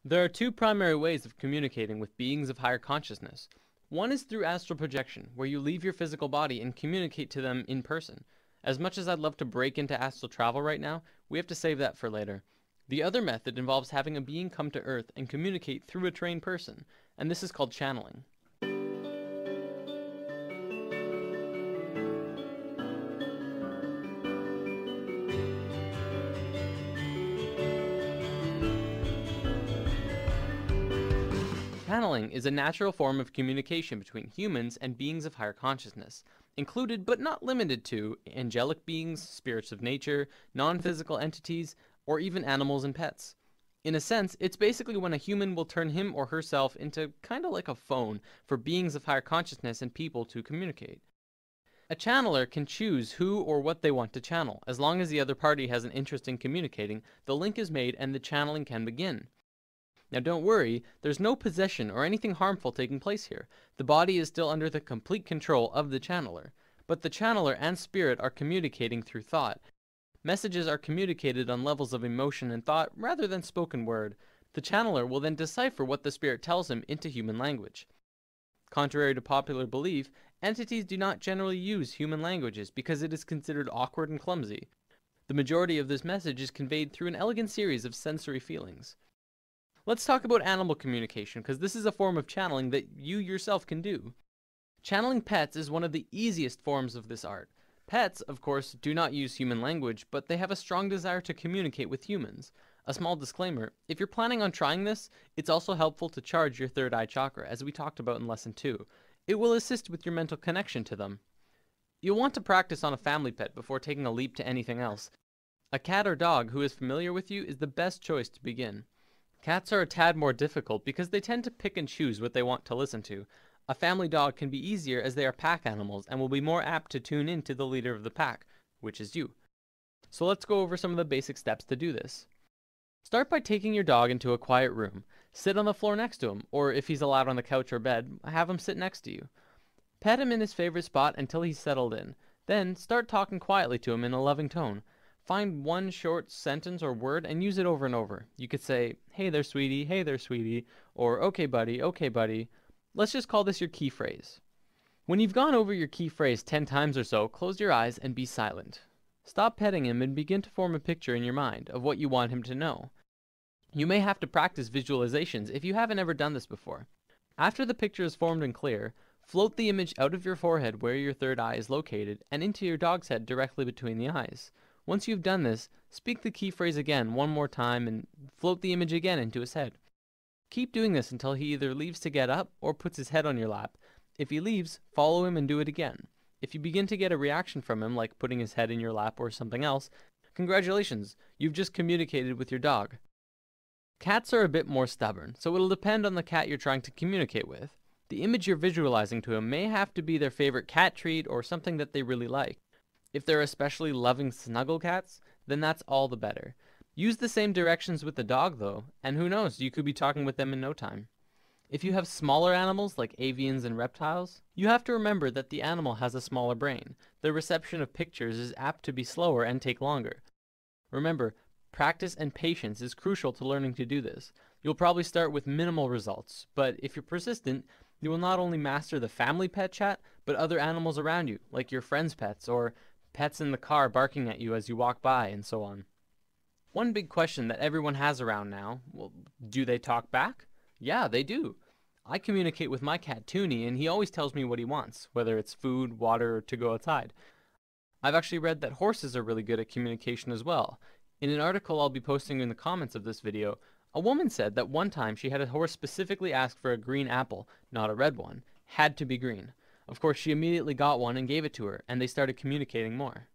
There are two primary ways of communicating with beings of higher consciousness. One is through astral projection, where you leave your physical body and communicate to them in person. As much as I'd love to break into astral travel right now, we have to save that for later. The other method involves having a being come to Earth and communicate through a trained person, and this is called channeling. Channeling is a natural form of communication between humans and beings of higher consciousness, included but not limited to angelic beings, spirits of nature, non-physical entities, or even animals and pets. In a sense, it's basically when a human will turn him or herself into kinda like a phone for beings of higher consciousness and people to communicate. A channeler can choose who or what they want to channel. As long as the other party has an interest in communicating, the link is made and the channeling can begin. Now don't worry, there's no possession or anything harmful taking place here. The body is still under the complete control of the channeler. But the channeler and spirit are communicating through thought. Messages are communicated on levels of emotion and thought rather than spoken word. The channeler will then decipher what the spirit tells him into human language. Contrary to popular belief, entities do not generally use human languages because it is considered awkward and clumsy. The majority of this message is conveyed through an elegant series of sensory feelings. Let's talk about animal communication, because this is a form of channeling that you yourself can do. Channeling pets is one of the easiest forms of this art. Pets, of course, do not use human language, but they have a strong desire to communicate with humans. A small disclaimer, if you're planning on trying this, it's also helpful to charge your third eye chakra, as we talked about in Lesson 2. It will assist with your mental connection to them. You'll want to practice on a family pet before taking a leap to anything else. A cat or dog who is familiar with you is the best choice to begin. Cats are a tad more difficult because they tend to pick and choose what they want to listen to. A family dog can be easier as they are pack animals and will be more apt to tune in to the leader of the pack, which is you. So let's go over some of the basic steps to do this. Start by taking your dog into a quiet room. Sit on the floor next to him, or if he's allowed on the couch or bed, have him sit next to you. Pet him in his favorite spot until he's settled in. Then start talking quietly to him in a loving tone. Find one short sentence or word and use it over and over. You could say, hey there sweetie, or okay buddy. Let's just call this your key phrase. When you've gone over your key phrase 10 times or so, close your eyes and be silent. Stop petting him and begin to form a picture in your mind of what you want him to know. You may have to practice visualizations if you haven't ever done this before. After the picture is formed and clear, float the image out of your forehead where your third eye is located and into your dog's head directly between the eyes. Once you've done this, speak the key phrase again one more time and float the image again into his head. Keep doing this until he either leaves to get up or puts his head on your lap. If he leaves, follow him and do it again. If you begin to get a reaction from him, like putting his head in your lap or something else, congratulations, you've just communicated with your dog. Cats are a bit more stubborn, so it'll depend on the cat you're trying to communicate with. The image you're visualizing to him may have to be their favorite cat treat or something that they really like. If they're especially loving snuggle cats, then that's all the better. Use the same directions with the dog though, and who knows, you could be talking with them in no time. If you have smaller animals like avians and reptiles, you have to remember that the animal has a smaller brain. The reception of pictures is apt to be slower and take longer. Remember, practice and patience is crucial to learning to do this. You'll probably start with minimal results, but if you're persistent, you will not only master the family pet chat, but other animals around you, like your friends' pets or pets in the car barking at you as you walk by, and so on. One big question that everyone has around now, well, do they talk back? Yeah, they do. I communicate with my cat Toonie, and he always tells me what he wants, whether it's food, water, or to go outside. I've actually read that horses are really good at communication as well. In an article I'll be posting in the comments of this video, a woman said that one time she had a horse specifically ask for a green apple, not a red one. Had to be green. Of course, she immediately got one and gave it to her, and they started communicating more.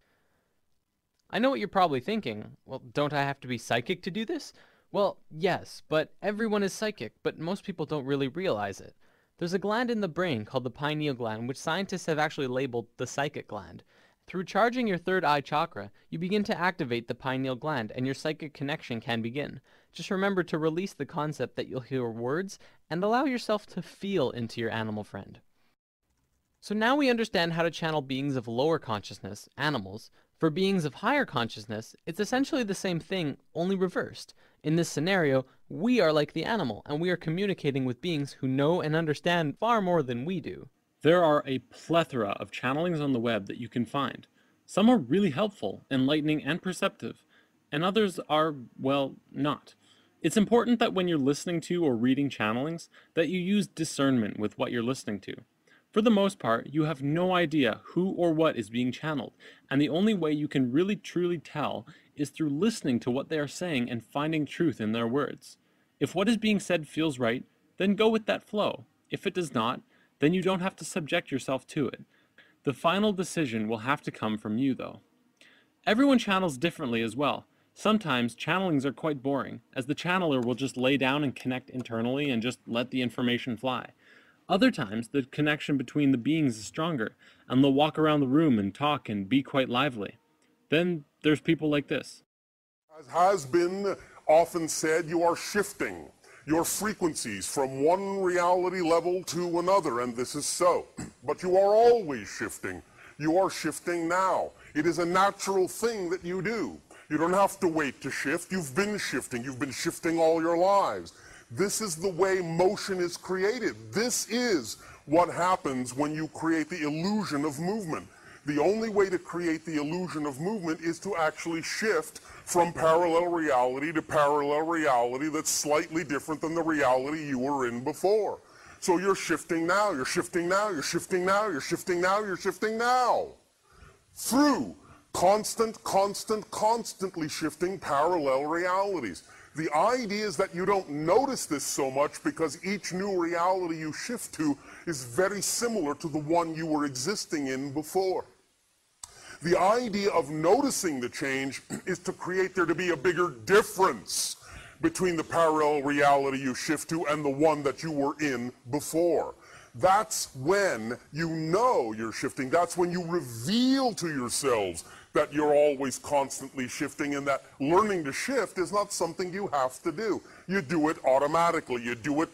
I know what you're probably thinking. Well, don't I have to be psychic to do this? Well, yes, but everyone is psychic, but most people don't really realize it. There's a gland in the brain called the pineal gland, which scientists have actually labeled the psychic gland. Through charging your third eye chakra, you begin to activate the pineal gland, and your psychic connection can begin. Just remember to release the concept that you'll hear words, and allow yourself to feel into your animal friend. So now we understand how to channel beings of lower consciousness, animals, For beings of higher consciousness, it's essentially the same thing, only reversed. In this scenario, we are like the animal, and we are communicating with beings who know and understand far more than we do. There are a plethora of channelings on the web that you can find. Some are really helpful, enlightening, and perceptive, and others are, well, not. It's important that when you're listening to or reading channelings, that you use discernment with what you're listening to. For the most part, you have no idea who or what is being channeled, and the only way you can really truly tell is through listening to what they are saying and finding truth in their words. If what is being said feels right, then go with that flow. If it does not, then you don't have to subject yourself to it. The final decision will have to come from you, though. Everyone channels differently as well. Sometimes channelings are quite boring, as the channeler will just lay down and connect internally and just let the information fly. Other times, the connection between the beings is stronger, and they'll walk around the room and talk and be quite lively. Then there's people like this. As has been often said, you are shifting your frequencies from one reality level to another, and this is so. But you are always shifting. You are shifting now. It is a natural thing that you do. You don't have to wait to shift. You've been shifting. You've been shifting all your lives. This is the way motion is created. This is what happens when you create the illusion of movement. The only way to create the illusion of movement is to actually shift from parallel reality to parallel reality that's slightly different than the reality you were in before. So you're shifting now, you're shifting now, you're shifting now, you're shifting now, you're shifting now. Through constantly shifting parallel realities. The idea is that you don't notice this so much because each new reality you shift to is very similar to the one you were existing in before. The idea of noticing the change is to create there to be a bigger difference between the parallel reality you shift to and the one that you were in before. That's when you know you're shifting. That's when you reveal to yourselves that you're always constantly shifting, and that learning to shift is not something you have to do. You do it automatically. You do it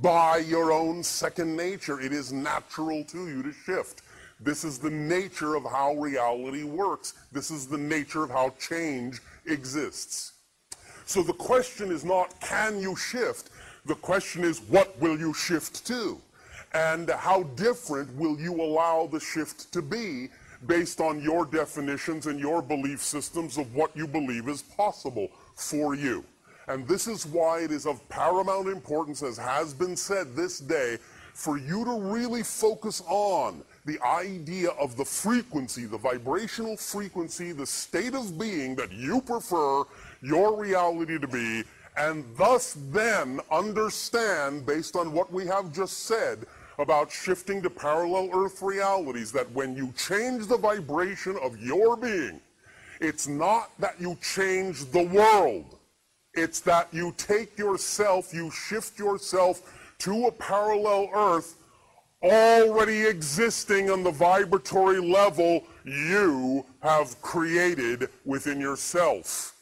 by your own second nature. It is natural to you to shift. This is the nature of how reality works. This is the nature of how change exists. So the question is not, can you shift? The question is, what will you shift to? And how different will you allow the shift to be based on your definitions and your belief systems of what you believe is possible for you. And this is why it is of paramount importance, as has been said this day, for you to really focus on the idea of the frequency, the vibrational frequency, the state of being that you prefer your reality to be, and thus then understand, based on what we have just said, about shifting to parallel Earth realities, that when you change the vibration of your being, it's not that you change the world. It's that you take yourself, you shift yourself to a parallel Earth already existing on the vibratory level you have created within yourself.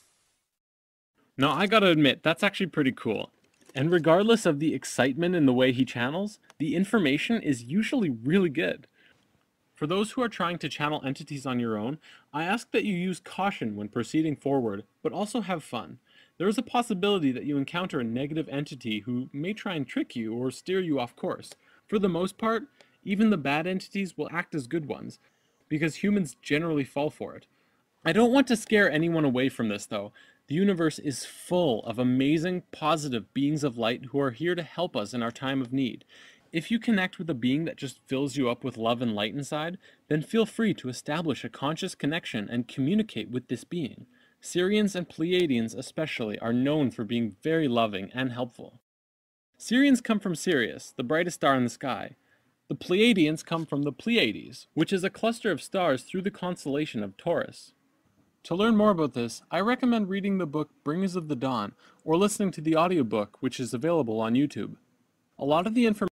Now, I gotta admit, that's actually pretty cool. And regardless of the excitement in the way he channels, the information is usually really good. For those who are trying to channel entities on your own, I ask that you use caution when proceeding forward, but also have fun. There is a possibility that you encounter a negative entity who may try and trick you or steer you off course. For the most part, even the bad entities will act as good ones, because humans generally fall for it. I don't want to scare anyone away from this, though. The universe is full of amazing, positive beings of light who are here to help us in our time of need. If you connect with a being that just fills you up with love and light inside, then feel free to establish a conscious connection and communicate with this being. Sirians and Pleiadians especially are known for being very loving and helpful. Sirians come from Sirius, the brightest star in the sky. The Pleiadians come from the Pleiades, which is a cluster of stars through the constellation of Taurus. To learn more about this, I recommend reading the book Bringers of the Dawn, or listening to the audiobook, which is available on YouTube. A lot of the information